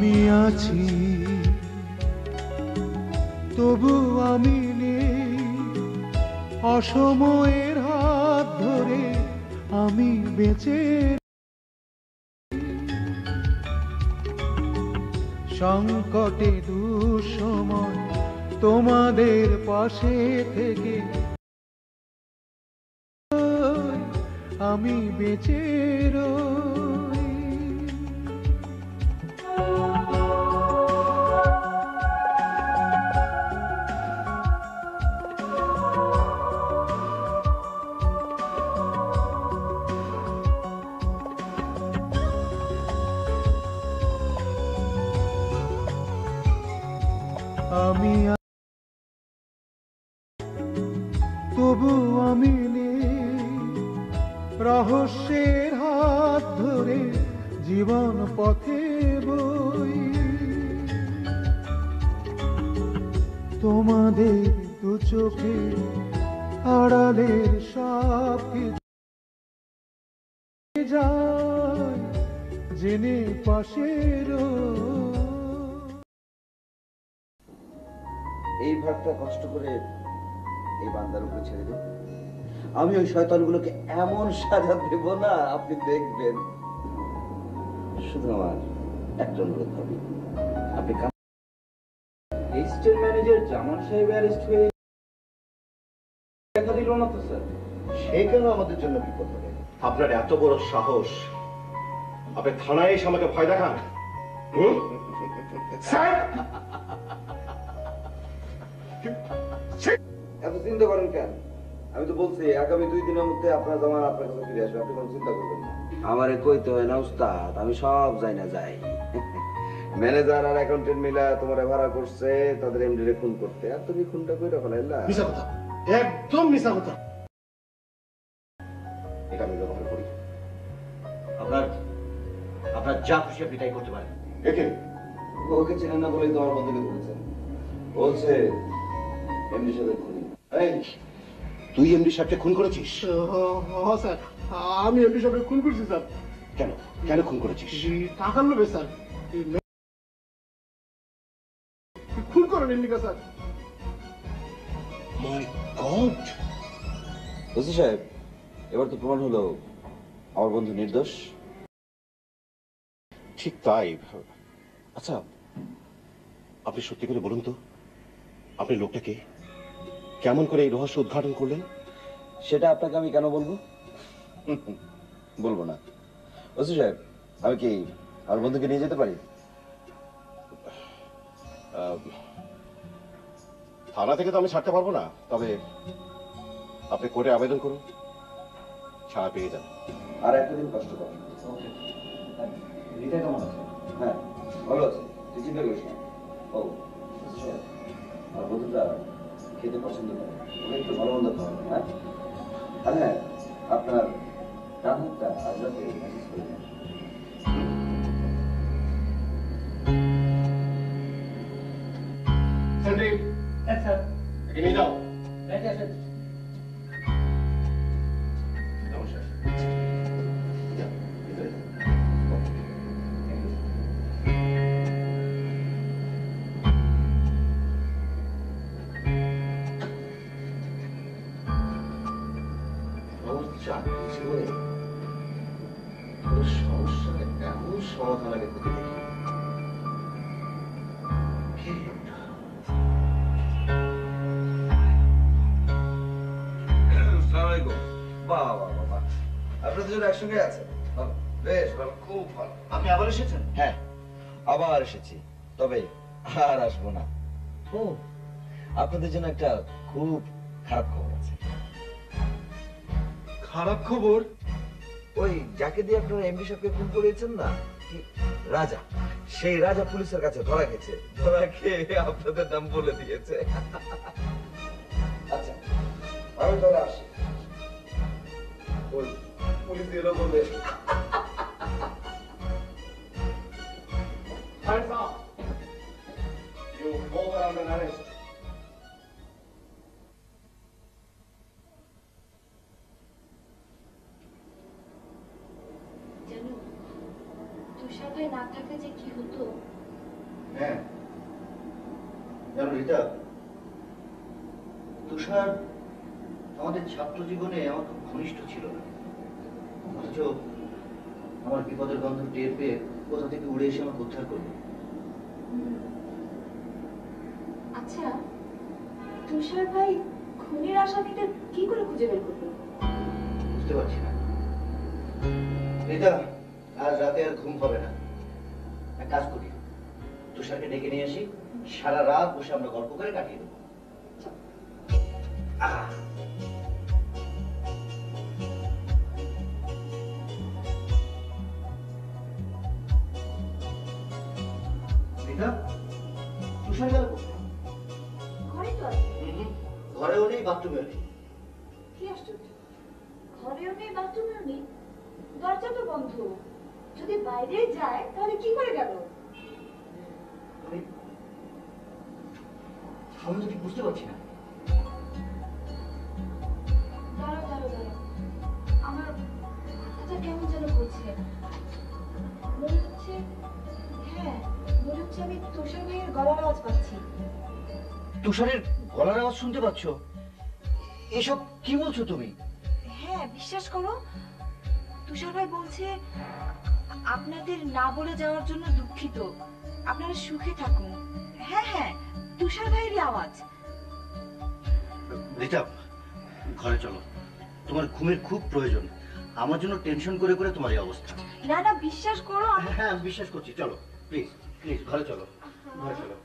আমি আছি তবু আমি নেই, অসময়ের হাত ধরে আমি বেঁচে সংকটে দুঃসময় তোমাদের পাশে থেকে আমি বেঁচে রই। আমি তবু আমি নেই, রহস্যের হাত ধরে জীবন পথে বই, তোমাদের দু চোখে আড়ালের সব যায় জেনে পাশের। এই ভাগটা কষ্ট করে এই বান্দার উপরে ছেড়ে দিন। আমি ওই শয়তানগুলোকে এমন সাজা দেব না, আপনি দেখবেন। শুধু আমার একটা অনুরোধ হবে, আপনি এক্সটেল ম্যানেজার জামান সাহেব অ্যারেস্ট হয়ে দেখা দিল না তো স্যার? সে কেন আমাদের জন্য বিপদ হবে? আপনার এত বড় সাহস, আপনি থানায় এসে আমাকে ভয় দেখান? এত চিন্তা করেন কেন? আমি তো বলছি আগামী 2 দিনের মধ্যে আপনার জামান আপনার কাছে ফিরে আসবে, আপনি কোনো চিন্তা করবেন না। আমারে কইতে হয় না উস্তাদ, আমি সব যাই না যাই। ম্যানেজার আর অ্যাকাউন্টেন্ট মিলা তোমারে ভাড়া করছে তাদের এমডি রে খুন করতে, আর তুমি খুনটা কইরা ফেলাইলা। মিছা কথা, একদম মিছা কথা। এটা আমি ব্যবহার করি। আপনার যা খুশি আপনি তাই করতে পারেন। একে ওকে চেনেন না বলেই তো আমার বন্ধুকে ধরেছেন। বলছে এমডি সাহেবের খুনি। এই, তুই এমডি সাহেবকে খুন করেছিস? স্যার, আমি এমপি সাহেবকে খুন করছি স্যার। কেন কেন খুন করেছিস? টাকার লোভে স্যার। খুন করেন এমনিকা স্যার। মাই গড! ওসি সাহেব, এবার তো প্রমাণ হলো আমার বন্ধু নির্দোষ। ঠিক তাই। আচ্ছা, আপনি সত্যি করে বলুন তো, আপনি লোকটাকে কেমন করে এই রহস্য উদ্ঘাটন করলেন? সেটা আপনাকে আমি কেন বলবো? বলবো না। ওসি সাহেব, আমি কি আমার বন্ধুকে নিয়ে যেতে পারি? থানা থেকে তো আমি ছাড়তে পারবো না, তবে আপনি কোর্টে আবেদন করুন, ছাড়া পেয়ে যান। আর একটা দিন কষ্ট করুন। রিতা কেমন আছে? হ্যাঁ, ভালো আছে, তুই চিন্তা করিস না। ও ওসি সাহেব, আমার বন্ধুটা খেতে পছন্দ করে, ওকে একটু ভালো মন্দ খাওয়াবেন। হ্যাঁ, আর হ্যাঁ, আপনার ডান হাতটা আজ রাতে ম্যাসেজ করে দিন। সন্দীপ, একে নিয়ে যাও। নমস্কার। যাও, ভিতরে যাও। আমার চাকরি জীবনে কোনো সমস্যার এমন সমাধান আমি খুঁজে দেখি। আপনাদের জন্য একসঙ্গে আছেন, বেশ ভালো, খুব ভালো। আপনি আবার এসেছেন? হ্যাঁ, আবার এসেছি, তবে আর আসবো না। ও, আপনাদের জন্য একটা খুব খারাপ খবর আছে। খারাপ খবর? ওই যাকে দিয়ে আপনারা এমডি সাহেবকে খুন করিয়েছেন না, রাজা, সেই রাজা পুলিশের কাছে ধরা খেয়েছে। ধরা খেয়ে আপনাদের নাম বলে দিয়েছে। আচ্ছা, আমি তাহলে আসি। ওই পুলিশ এলো বলে You both are under arrest. জানো, তুষার ভাই না থাকলে যে কি হতো। রীতা, তুষার আমাদের ছাত্র জীবনে আমার খুব ঘনিষ্ঠ ছিল না, অথচ আমার বিপদের গন্ধ টের পেয়ে কোথা থেকে উড়ে এসে আমাকে উদ্ধার করলো। আচ্ছা, তুষার ভাই খুনের আসামিদের কি করে খুঁজে বের করলো? বুঝতে পারছি না রীতা, আজ রাতে আর ঘুম হবে না। এক কাজ করি, তুষারকে ডেকে নিয়ে আসি, সারা রাত বসে আমরা গল্প করে কাটিয়ে দেবো। রীতা, তুষার গেল কোথায়? ঘরে তো আছে। ঘরেও নেই, বাথরুমেও নেই। কি আশ্চর্য, ঘরেও নেই বাথরুমেও নেই, দরজা তো বন্ধ। যদি বাইরে যায় তাহলে কি করে গেল? আমি তো ঠিক বুঝতে পারছি না। দাঁড়াও দাঁড়াও দাঁড়াও, আমার মাথাটা কেমন যেন করছে। মনে হচ্ছে, হ্যাঁ মনে হচ্ছে আমি তুষার ভাইয়ের গলার আওয়াজ পাচ্ছি। তুষারের গলার আওয়াজ শুনতে পাচ্ছ? এসব কি বলছো তুমি? হ্যাঁ বিশ্বাস করো, তুষার ভাই বলছে আপনাদের না বলে যাওয়ার জন্য দুঃখিত, আপনারা সুখে থাকুন। হ্যাঁ হ্যাঁ, তুষার ভাইয়েরই আওয়াজ। রীতা, ঘরে চলো, তোমার ঘুমের খুব প্রয়োজন। আমার জন্য টেনশন করে করে তোমার এই অবস্থা। না না বিশ্বাস করো, হ্যাঁ আমি বিশ্বাস করছি, চলো প্লিজ প্লিজ ঘরে চলো, ঘরে চলো।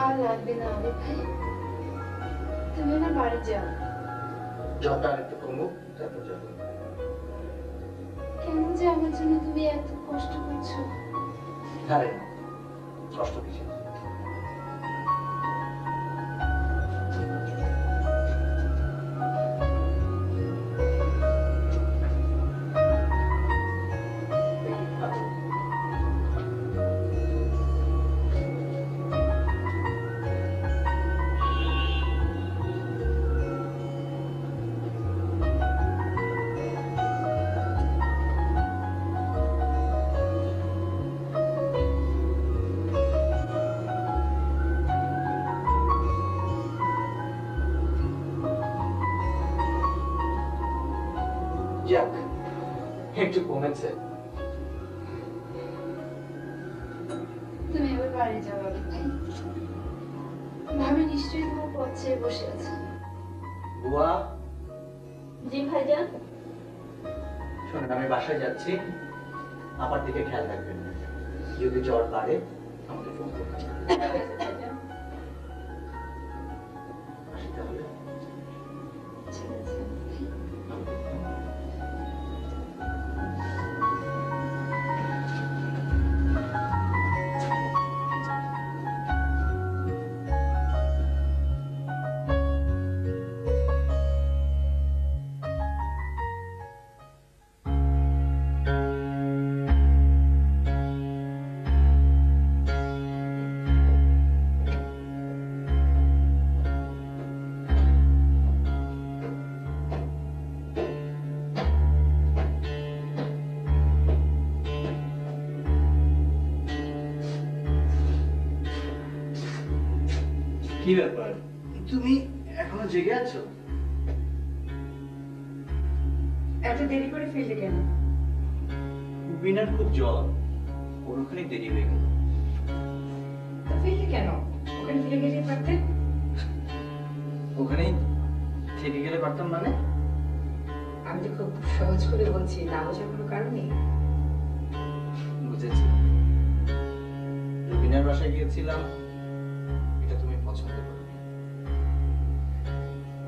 আর লাগবে না আবে ভাই, তুমি আমার বাড়ি যাও। জ্বরটা আর একটু কমুক, তারপর যাবো। কেন যে আমার জন্য তুমি এত কষ্ট করছো? আরে না, কষ্ট কিছু না। যাক, একটু কমেছে। তুমি এবার বাড়ি যাও আবে ভাই, ভাবি নিশ্চয়ই তোমার পথ চেয়ে বসে আছে। বুয়া, জি ভাইজান। শোনেন আমি বাসায় যাচ্ছি, আমার দিকে খেয়াল রাখবেন, যদি জ্বর বাড়ে আমাকে ফোন করবেন। আসি তাহলে। ঠিক আছে। কি ব্যাপার, তুমি এখনো জেগে আছো? এত দেরি করে ফিরলে কেন? বিনার খুব জ্বর, ওর ওখানে দেরি হয়ে গেল। তো ফিরলে কেন? ওখানে ফিরে গেলে পারতে। ওখানেই থেকে গেলে পারতাম মানে? আমি তো খুব সহজ করে বলছি, না বোঝার কোনো কারণ নেই। বুঝেছি, রুবিনার বাসায় গিয়েছিলাম, এটা তুমি পছন্দ করো।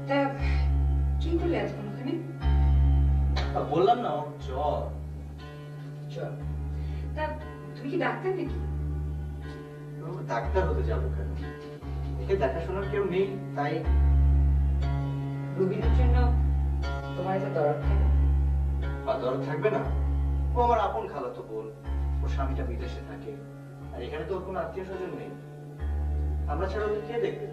তা কি করলে এতক্ষণ ওখানে? বললাম না ওর জ্বর। চল, তা তুমি কি ডাক্তার নাকি? ডাক্তার হতে যাবো কেন? ওকে দেখাশোনার কেউ নেই, তাই। রুবিনের জন্য তোমার এত দরদ কেন? বা দরদ থাকবে না? ও আমার আপন খালাতো বোন, ওর স্বামীটা বিদেশে থাকে, আর এখানে তো ওর কোনো আত্মীয় স্বজন নেই। আমরা ছাড়া ওকে কে দেখবে?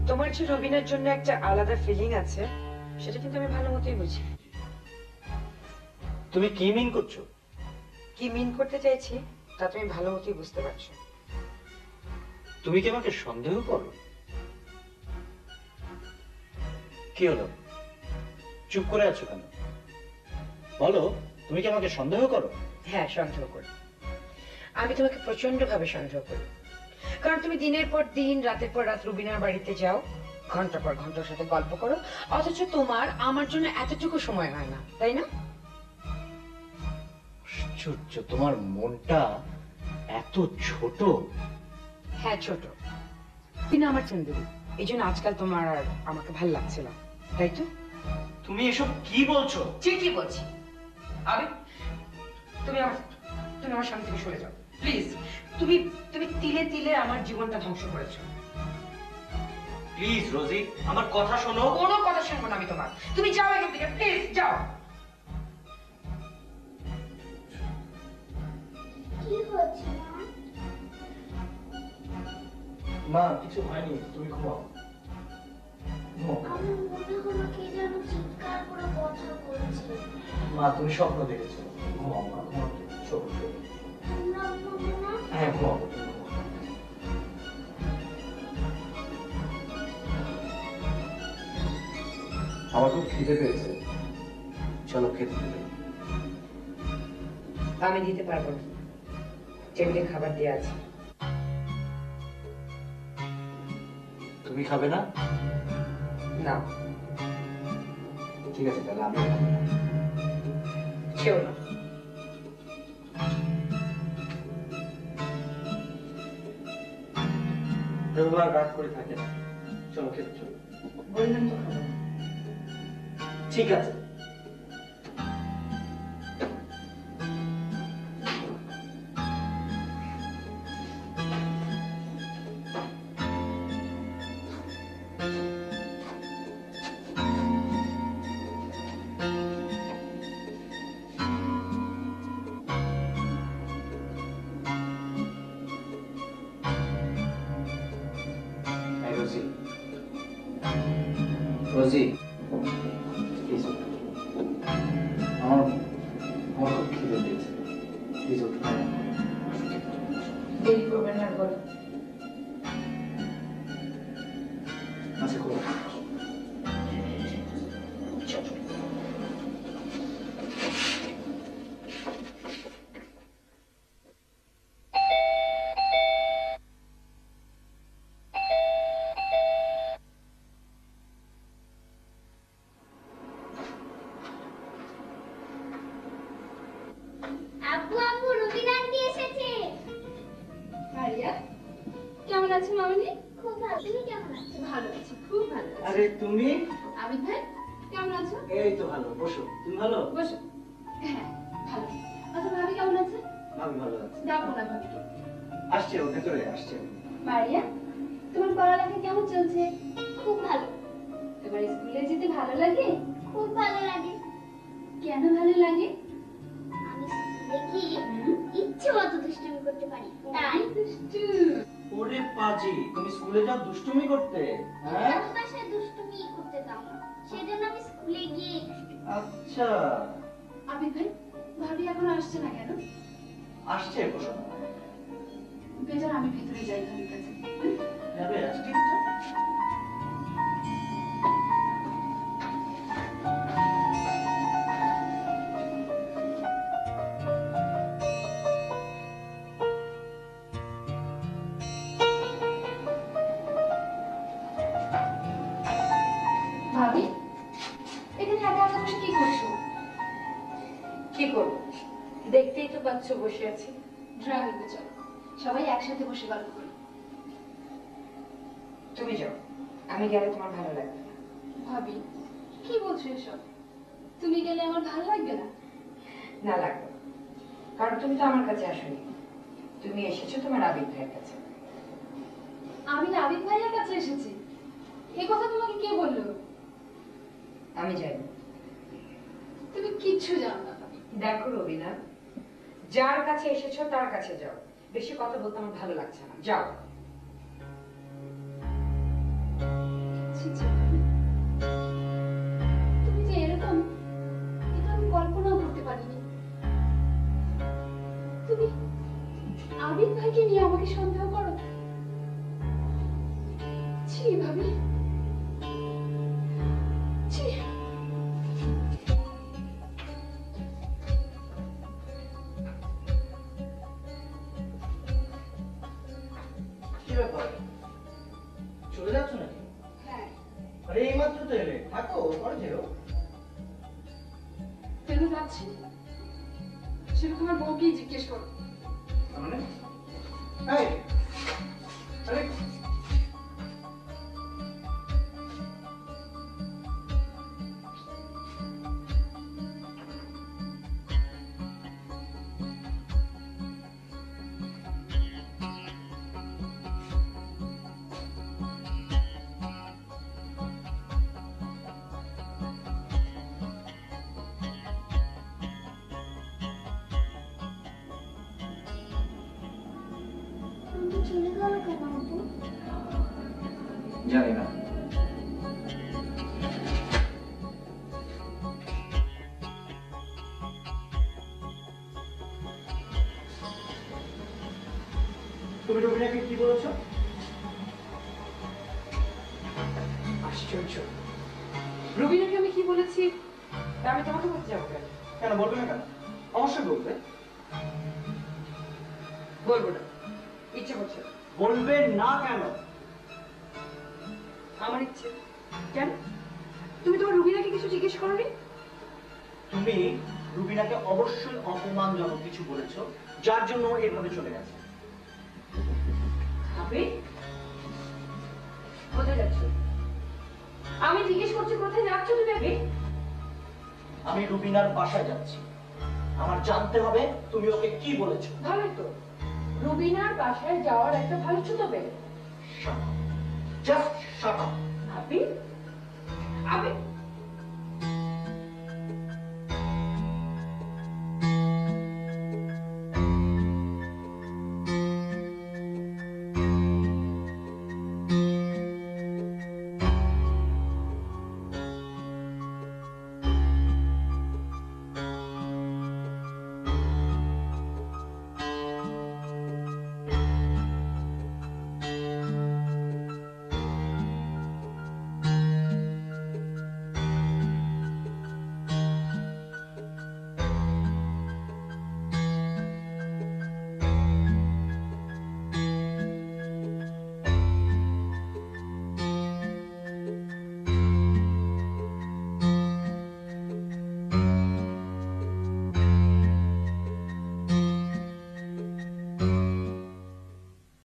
তোমার যে রবিনের জন্য একটা আলাদা ফিলিং আছে সেটা কিন্তু আমি ভালো মতোই বুঝি। তুমি কি মিন করছো? কি মিন করতে চাইছি তা তুমি ভালো মতোই বুঝতে পারছো। তুমি কি আমাকে সন্দেহ করো? কি হলো, চুপ করে আছো কেন? বলো, তুমি কি আমাকে সন্দেহ করো? হ্যাঁ, সন্দেহ করি। আমি তোমাকে প্রচন্ড ভাবে সন্দেহ করি, কারণ তুমি দিনের পর দিন রাতের পর রাত রুবিনার বাড়িতে যাও, ঘন্টার পর ঘন্টার সাথে গল্প করো, অথচ তোমার আমার জন্য এতটুকু সময় হয় না, তাই না? আশ্চর্য, তোমার মনটা এত ছোট। হ্যাঁ, ছোট। রুবিনা আমার সুন্দরী, এই জন্য আজকাল তোমার আর আমাকে ভাল লাগছে না, তাই তো? তুমি এসব কি বলছো? ঠিকই বলছি। আরে তুমি আমার সামনে থেকে সরে যাও প্লিজ। তুমি তুমি তিলে তিলে আমার জীবনটা ধ্বংস করেছো। প্লিজ রোজি, আমার কথা শোনো। কোনো কথা শুনবো না আমি তোমার। তুমি যাও এখান থেকে, প্লিজ যাও। কি হচ্ছে মা, কিছু হয়নি, তুমি ঘুমাও। আমার মনে হলো কে যেন চিৎকার করে কথা বলছে। মা, তুমি স্বপ্ন দেখেছো। ঘুমাও মা, ঘুমাও। শোনো শোনো। তোমরা ঘুমাবে না? হ্যাঁ, ঘুমাও, তুমি ঘুমাও। আমার খুব খিদে পেয়েছে, চলো খেতে দেবে। আমি দিতে পারবো না, টেবিলে খাবার দিয়ে আছে। তুমি খাবে না? না। ঠিক আছে, তাহলে আমি খেও না। রেগুলার রাগ করে থাকে না। চলো খেতে চলো। বললাম তো খাবো না। ঠিক আছে। রোজি, রোজি, প্লিজ আমার খুব খিদে পেয়েছে, প্লিজ ওঠো না। দেরি করবেন না, বলো। আচ্ছা, করো। আব্বু আব্বু রুবিনা আন্টি এসেছে। মারিয়া, কেমন আছো মামনি? খুব ভালো, তুমি কেমন আছো? ভালো আছি, খুব ভালো আছি। আরে তুমি? আবিদ ভাই, কেমন আছো? এই তো ভালো, বসো। তুমি ভালো? বসো। হ্যাঁ, ভালো। আচ্ছা, ভাবি কেমন আছে? আমি ভালো আছি। ডাকো না ভাবিকে। আসছে, ও ভেতরে আসছে। মারিয়া, তোমার পড়ালেখা কেমন চলছে? খুব ভালো। তোমার স্কুলে যেতে ভালো লাগে? খুব ভালো লাগে। কেন ভালো লাগে? আমি স্কুলে গিয়ে ইচ্ছে মতো দুষ্টুমি করতে পারি, তাই। দুষ্টু। ওরে পাজি, তুমি স্কুলে যাও দুষ্টুমি করতে? হ্যাঁ, আমি বাসায় দুষ্টুমি করতে দাও না, সেজন্য আমি স্কুলে গিয়ে আচ্ছা। আবিদ ভাই, ভাবি এখন আসছে না কেন? আসছে, বসো। বেজার, আমি ভেতরে যাই ভাবির কাছে। যাবে? আসছে। ভাবি, এখানে একা একা বসে কি করছো? কি করবো, দেখতেই তো পাচ্ছ বসে আছি। ড্রয়িংরুমে চলো, সবাই একসাথে বসে গল্প করি। তুমি যাও, আমি গেলে তোমার ভালো লাগবে না। ভাবি, কি বলছো এসব? তুমি গেলে আমার ভালো লাগবে না? না লাগবে, কারণ তুমি তো আমার কাছে আসোনি, তুমি এসেছো তোমার আবিদ ভাইয়ের কাছে। আমি আবিদ ভাইয়ের কাছে এসেছি, এই কথা তোমাকে কে বললো? আমি জানি। তুমি কিচ্ছু জানো না ভাবি। দেখো রবিনা, যার কাছে এসেছো তার কাছে যাও, বেশি কথা বলতে আমার ভালো লাগছে না, যাও। ছি ছি, তুমি যে এরকম, এটা আমি কল্পনাও করতে পারিনি। তুমি আবিদ ভাইকে নিয়ে আমাকে সন্দেহ করো? ছি ভাবি, ছি। কি ব্যাপার, চলে যাচ্ছ নাকি? হ্যাঁ, আরে এই মাত্র তো এলে, থাকো, পরে যেও। কেন যাচ্ছি সেটা তোমার বউকেই জিজ্ঞেস করো। মানে এই, আরে তুমি চলে গেল কেন আপু? জানি না। তুমি রবিনাকে কি বলেছো? আশ্চর্য, রুবিনাকে আমি কি বলেছি তা আমি তোমাকে বলতে যাবো কেন? কেন বলবে না কেন? অবশ্যই বলবে। বলবো না, ইচ্ছে করছে না। বলবে না কেন? আমার ইচ্ছে। কেন? তুমি তোমার রুবিনাকে কিছু জিজ্ঞেস করোনি? তুমি রুবিনাকে অবশ্যই অপমানজনক কিছু বলেছো, যার জন্য ও এভাবে চলে গেছে। আপনি কোথায় যাচ্ছ? আমি জিজ্ঞেস করছি কোথায় যাচ্ছ তুমি? আগে আমি রুবিনার বাসায় যাচ্ছি, আমার জানতে হবে তুমি ওকে কি বলেছো। ভালোই তো, রুবিনার বাসায় যাওয়ার একটা ভালো ছোট বের। Just shut up. আপনি